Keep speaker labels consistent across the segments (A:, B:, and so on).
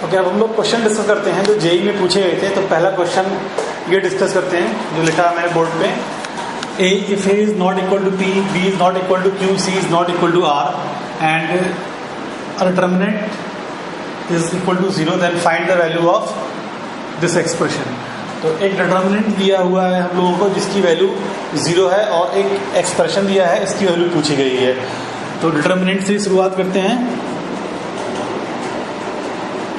A: Okay, अब हम लोग क्वेश्चन डिस्कस करते हैं जो जेई में पूछे गए थे। तो पहला क्वेश्चन ये डिस्कस करते हैं जो लिखा है मैंने बोर्ड पे। A if A is not equal to P, B is not equal to Q, C is not equal to R and determinant is equal to 0, then find the value of this expression. तो एक determinant दिया हुआ है हम लोगों को जिसकी value 0 है और एक एक्सप्रेशन दिया है इसकी वैल्यू पूछी गई है। तो डिटर्मिनेंट से शुरुआत करते हैं।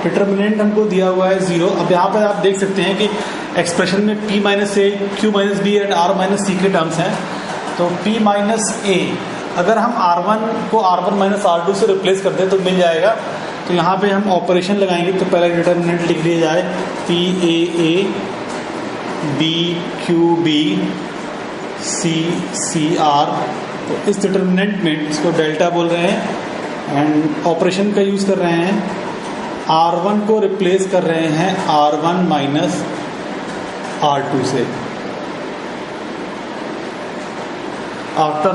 A: डिटर्मिनेंट हमको दिया हुआ है 0। अब यहाँ पर आप देख सकते हैं कि एक्सप्रेशन में p minus A, q minus B and r minus C के टर्म्स हैं। तो p माइनस ए अगर हम r1 को r1 माइनस r2 से रिप्लेस कर दें तो मिल जाएगा। तो यहाँ पे हम ऑपरेशन लगाएंगे। तो पहले डिटर्मिनेंट लिख लिया जाए p a a, b q b, c c r। तो इस डिटर्मिनेंट में इसको डेल्टा बोल रहे हैं एंड ऑपरेशन का यूज़ कर रहे हैं। R1 को रिप्लेस कर रहे हैं R1 माइनस R2 से। आफ्टर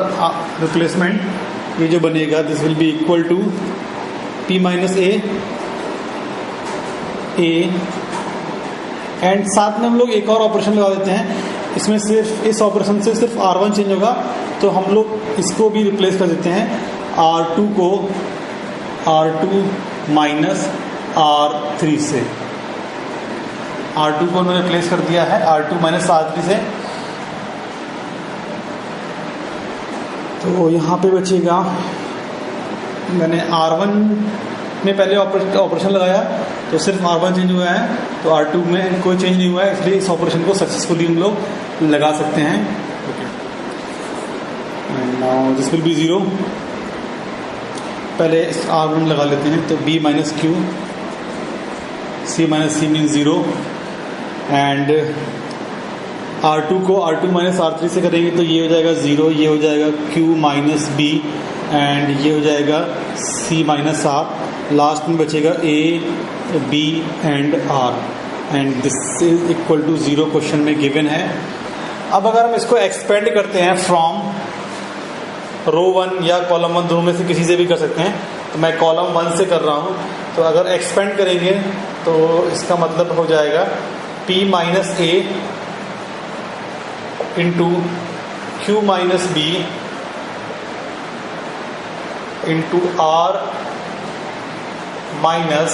A: रिप्लेसमेंट ये जो बनेगा this will be equal to P minus a and साथ में हम लोग एक और ऑपरेशन लगा देते हैं। इसमें सिर्फ इस ऑपरेशन से सिर्फ R1 चेंज होगा तो हम लोग इसको भी रिप्लेस कर देते हैं R2 को R2 माइनस R3 से। R2 को उन्होंने रिप्लेस कर दिया है R2 माइनस R3 से। तो यहाँ पे बचेगा, मैंने R1 में पहले ऑपरेशन लगाया तो सिर्फ R1 चेंज हुआ है, तो R2 में कोई चेंज नहीं हुआ है, इसलिए इस ऑपरेशन को सक्सेसफुली हम लोग लगा सकते हैं। Okay, now this will be 0। पहले इस R1 लगा लेते हैं। तो b minus q, c minus c mean 0 and R2 को R2 माइनस R3 से करेंगे तो ये हो जाएगा 0, ये हो जाएगा Q माइनस B एंड ये हो जाएगा C माइनस R। लास्ट में बचेगा A, B and R and this is equal to 0 question में गिवन है। अब अगर हम इसको एक्सपेंड करते हैं फ्रॉम रो 1 या कॉलम 1, दोनों में से किसी से भी कर सकते हैं। तो मैं कॉलम 1 से कर रहा हूँ। तो अगर एक्सपेंड करेंगे तो इसका मतलब हो जाएगा P minus A into Q minus B into R minus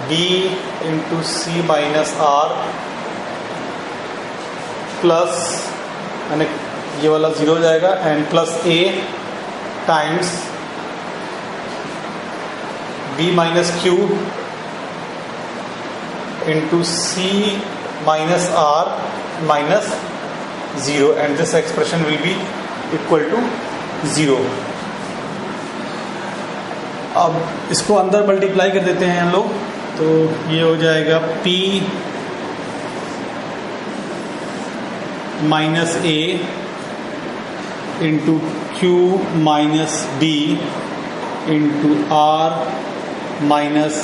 A: B into C minus R plus, यानी ये वाला 0 हो जाएगा and plus A times B minus Q into C minus R minus 0 and this expression will be equal to 0। अब इसको अंदर multiply कर देते हैं हम लोग। तो ये हो जाएगा P minus A into Q minus B into R minus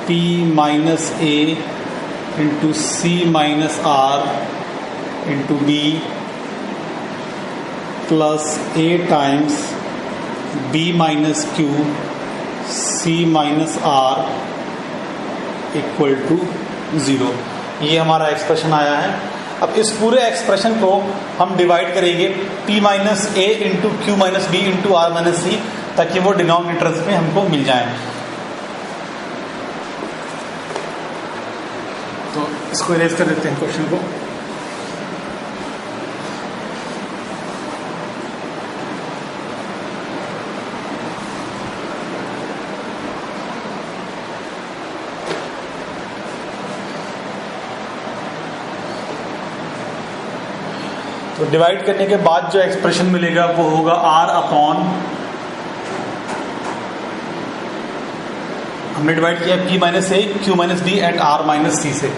A: P minus A into C minus R into B plus A times B minus Q C minus R equal to 0। ये हमारा एक्सप्रेशन आया है। अब इस पूरे expression को हम divide करेंगे P minus A into Q minus B into R minus C ताकि वो डिनोमिनेटर्स में हमको मिल जाए। तो इसको इरेज कर देते हैं क्वेश्चन को। तो डिवाइड करने के बाद जो एक्सप्रेशन मिलेगा वो होगा R अपॉन, हमने डिवाइड किया P minus A, Q minus B and R minus C से।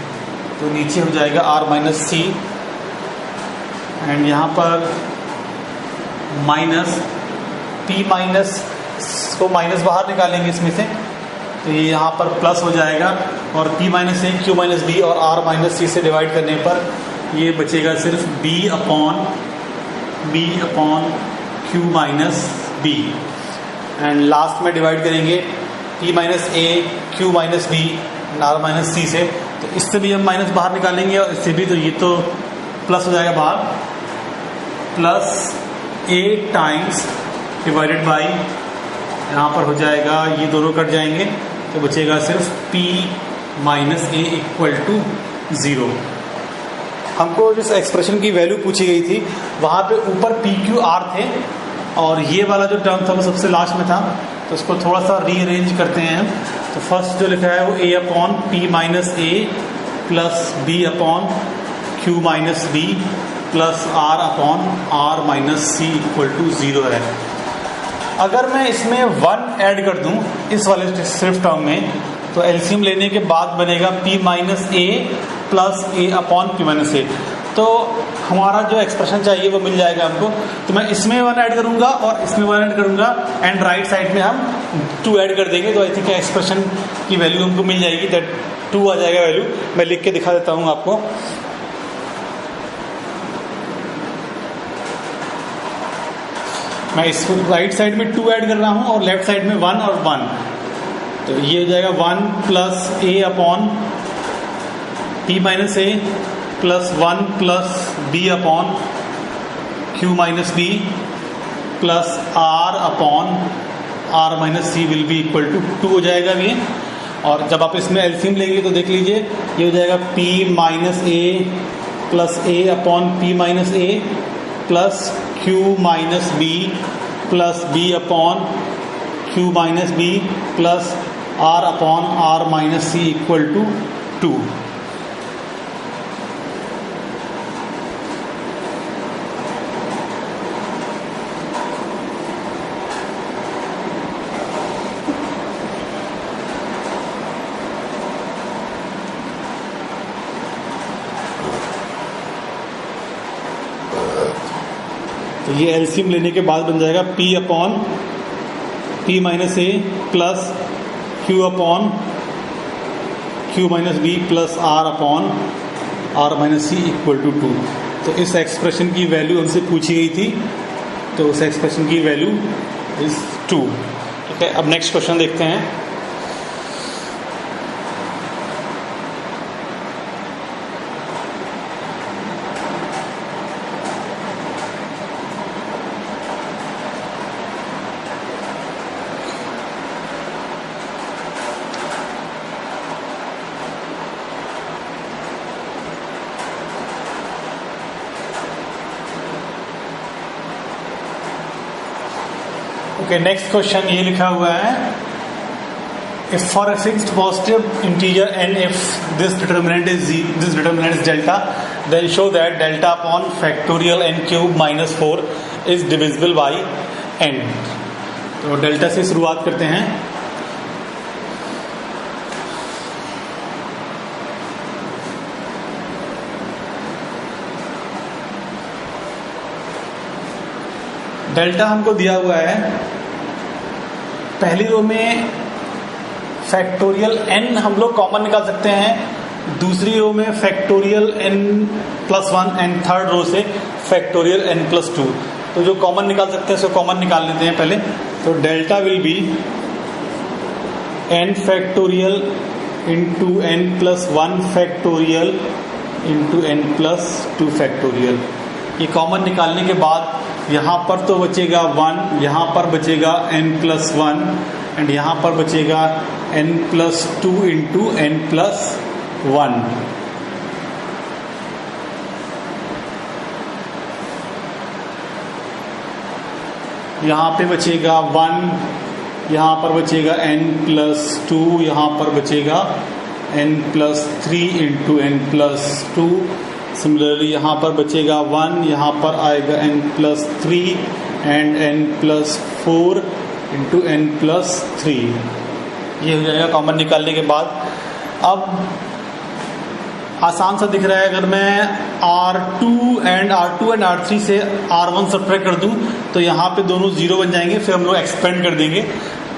A: तो नीचे हो जाएगा R माइनस सी एंड यहाँ पर माइनस P माइनस को माइनस बाहर निकालेंगे इसमें से, तो ये यहाँ पर प्लस हो जाएगा और P minus A, Q minus B और R माइनस सी से डिवाइड करने पर ये बचेगा सिर्फ B upon Q minus B. And last में डिवाइड करेंगे p minus A Q minus B R minus C से। तो इससे भी हम माइनस बाहर निकालेंगे और इससे भी, तो ये तो प्लस हो जाएगा बाहर, plus A times divided by, यहाँ पर हो जाएगा ये दोनों कट जाएंगे तो बचेगा सिर्फ p minus a equal to 0। हमको जिस एक्सप्रेशन की वैल्यू पूछी गई थी वहाँ पे ऊपर पी क्यू आर थे और ये वाला जो टर्म था वो सबसे लास्ट में था, तो उसको थोड़ा सा रीअरेंज करते हैं। तो फर्स्ट जो लिखा है वो a upon p minus a plus b upon Q minus b plus r upon r minus c equal to 0 है। अगर मैं इसमें 1 ऐड कर दूं इस वाले सिर्फ टर्म में, तो एलसीएम लेने के बाद बनेगा p minus a plus a upon p minus ए। तो हमारा जो एक्सप्रेशन चाहिए वो मिल जाएगा हमको। तो मैं इसमें 1 ऐड करूंगा और इसमें 1 ऐड करूंगा एंड राइट साइड में हम 2 ऐड कर देंगे। तो आई थिंक एक्सप्रेशन की वैल्यू हमको मिल जाएगी, दैट 2 आ जाएगा वैल्यू। मैं लिख के दिखा देता हूँ आपको। मैं इस राइट साइड में 2 ऐड कर रहा हूँ और लेफ्ट साइड में 1 और 1, तो ये हो जाएगा 1 plus a upon p minus a plus 1 plus b upon Q minus b plus r upon r minus c will be equal to 2 हो जाएगा ये। और जब आप इसमें एलसीएम लेंगे तो देख लीजिए ये हो जाएगा p minus a plus a upon p minus a plus q minus b plus b upon Q minus b plus r upon r minus c equal to 2। तो ये एलसीएम लेने के बाद बन जाएगा p upon p minus a plus q upon q minus b plus r upon r minus c equal to 2। तो इस expression की वैल्यू हमसे पूछी गई थी, तो उस एक्सप्रेशन की वैल्यू इज 2। ठीक है, अब नेक्स्ट क्वेश्चन देखते हैं। ओके, नेक्स्ट क्वेश्चन ये लिखा हुआ है, if for a fixed positive integer n if this determinant is delta then show that delta upon factorial n cube minus 4 is divisible by n. तो डेल्टा से शुरुआत करते हैं। डेल्टा हमको दिया हुआ है, पहली रो में फैक्टोरियल n हम लोग कॉमन निकाल सकते हैं, दूसरी रो में factorial n plus 1 and third row से फैक्टोरियल n प्लस 2। तो जो कॉमन निकाल सकते हैं उसको कॉमन निकाल लेते हैं पहले। तो delta will B n factorial into n plus 1 factorial into n plus 2 factorial. ये कॉमन निकालने के बाद यहाँ पर तो बचेगा 1, यहाँ पर बचेगा n प्लस 1 एंड यहाँ पर बचेगा n plus 2 into n plus 1। यहाँ पे बचेगा 1, यहाँ पर बचेगा n प्लस 2, यहाँ पर बचेगा n plus 3 into n plus 2। Similarly यहाँ पर बचेगा 1, यहाँ पर आएगा n plus 3 and n plus 4 into n plus 3। ये हो जाएगा कॉमन निकालने के बाद। अब आसान सा दिख रहा है, अगर मैं R2 एंड R3 से R1 सब्ट्रैक्ट कर दूं तो यहाँ पे दोनों 0 बन जाएंगे, फिर हम लोग एक्सपेंड कर देंगे।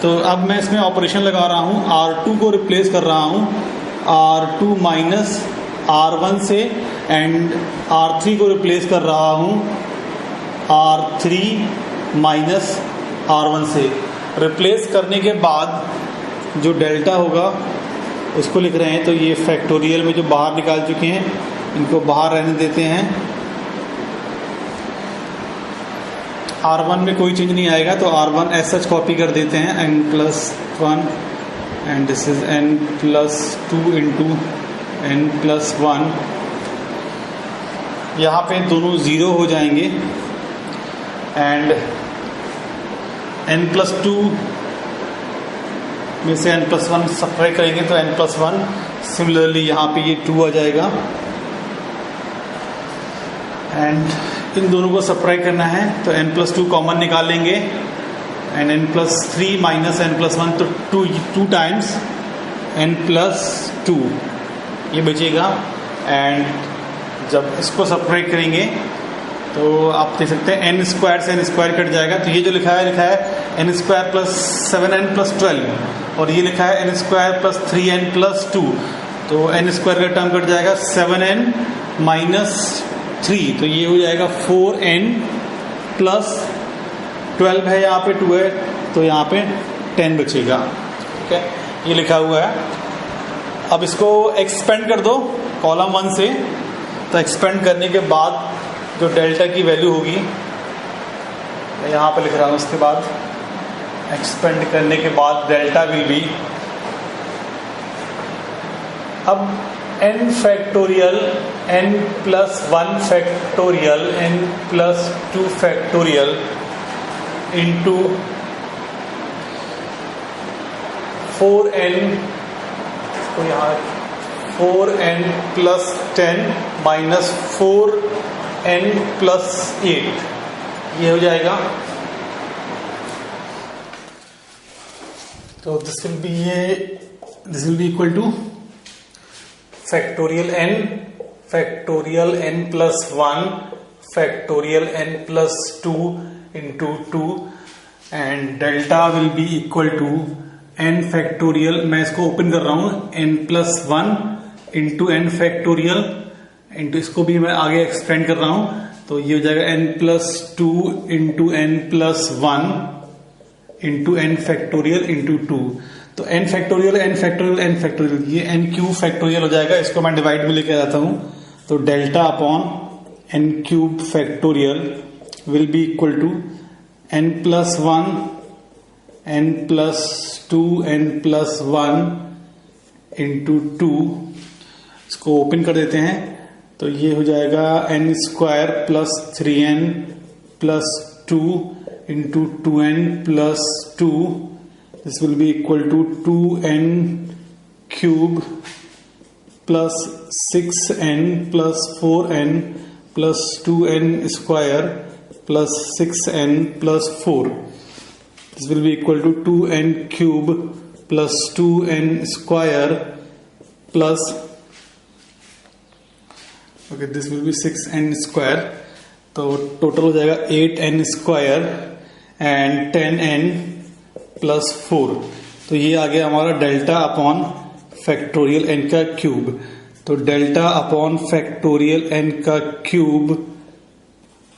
A: तो अब मैं इसमें ऑपरेशन लगा रहा हूँ, R2 को रिप्लेस कर रहा हूँ R2 माइनस R1 से एंड R3 को रिप्लेस कर रहा हूँ R3 माइनस R1 से। रिप्लेस करने के बाद जो डेल्टा होगा उसको लिख रहे हैं। तो ये फैक्टोरियल में जो बाहर निकाल चुके हैं इनको बाहर रहने देते हैं। R1 में कोई चेंज नहीं आएगा तो R1 एज सच कॉपी कर देते हैं, n+1 and this is n+2 into n+1। यहाँ पे दोनों ज़ीरो हो जाएंगे एंड n+2 में से n+1 सब्ट्रैक्ट करेंगे तो n+1। सिमिलरली यहाँ पे ये 2 आ जाएगा एंड इन दोनों को सब्ट्रैक्ट करना है तो n+2 कॉमन निकालेंगे एंड n+3 माइनस n+1 तो 2 टाइम्स n+2 ये बचेगा। एंड जब इसको सब्ट्रैक्ट करेंगे तो आप देख सकते हैं n स्क्वायर से n स्क्वायर कट जाएगा। तो ये जो लिखा है n स्क्वायर प्लस 7n+12 और ये लिखा है n स्क्वायर प्लस 3n+2। तो n स्क्वायर का टर्म कट जाएगा 7n माइनस 3 तो ये हो जाएगा 4n+12 है, यहाँ पे 2 है तो यहाँ पे 10 बचेगा। ठीक है, ये लिखा हुआ है। अब इसको एक्सपेंड कर दो कॉलम 1 से। तो एक्सपेंड करने के बाद जो डेल्टा की वैल्यू होगी मैं यहाँ पे लिख रहा हूँ। उसके बाद एक्सपेंड करने के बाद डेल्टा विल बी, अब n factorial n+1 factorial n+2 factorial into 4n तो यहाँ 4n+10 माइनस 4n+8 ये हो जाएगा। तो this will be equal to factorial n+1 factorial n+2 into 2 and delta will be equal to n factorial, मैं इसको open कर रहा हूं, n+1 into n factorial into इसको भी मैं आगे एक्सपेंड कर रहा हूं तो ये हो जाएगा n+2 into n+1 into n factorial into 2। तो n फैक्टोरियल ये n³ फैक्टोरियल हो जाएगा। इसको मैं डिवाइड में लेके जाता हूं तो delta upon n³ factorial will be equal to n+1 n+2 n+1 into 2। इसको ओपन कर देते हैं तो ये हो जाएगा n square plus 3n+2 into 2n+2। This will be equal to 2n³ plus 6n plus 4n plus 2n square plus 6n plus 4. This will be equal to 2n³ plus 2n square plus, okay, this will be 6n square. तो total हो जाएगा 8n square and 10n plus 4। तो ये आ गया हमारा delta upon factorial n का cube. तो delta upon factorial n का क्यूब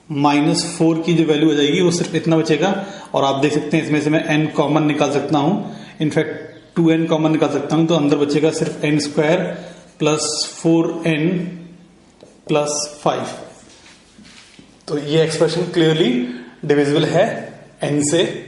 A: -4 की जो वैल्यू हो जाएगी वो सिर्फ इतना बचेगा। और आप देख सकते हैं इसमें से मैं n कॉमन निकाल सकता हूं, इनफैक्ट 2n कॉमन निकाल सकता हूं तो अंदर बचेगा सिर्फ n square plus 4n plus 5। तो ये एक्सप्रेशन क्लियरली डिविजिबल है n से।